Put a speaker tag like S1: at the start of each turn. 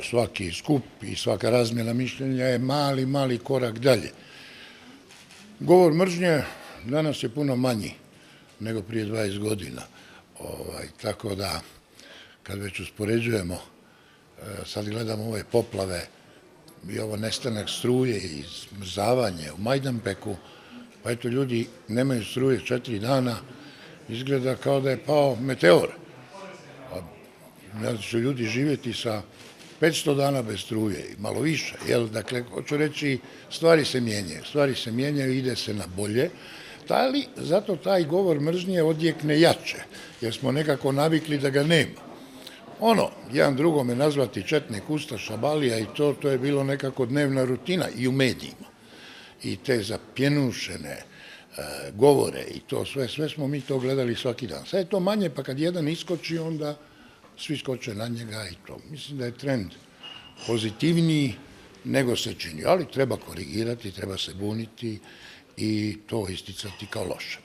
S1: Svaki skup i svaka razmjena mišljenja je mali korak dalje. Govor mržnje danas je puno manji nego prije 20 godina. Tako da, kad već uspoređujemo, sad gledamo ove poplave i ovo nestanak struje i smrzavanje u Majdanpeku, pa eto ljudi nemaju struje 4 dana, izgleda kao da je pao meteor. Da će ljudi živjeti sa 500 dana bez struje i malo više. Dakle, hoću reći, stvari se mijenjaju, ide se na bolje, ali zato taj govor mržnje odjekne jače, jer smo nekako navikli da ga nema. Jedan drugome nazvati četnik, ustaša, balija i to je bilo nekako dnevna rutina i u medijima. I te zapjenušene govore i to sve smo mi to gledali svaki dan. Sad je to manje, pa kad jedan iskoči, onda svi skoče na njega i to. Mislim da je trend pozitivniji nego se čini, ali treba korigirati, treba se buniti i to isticati kao loše.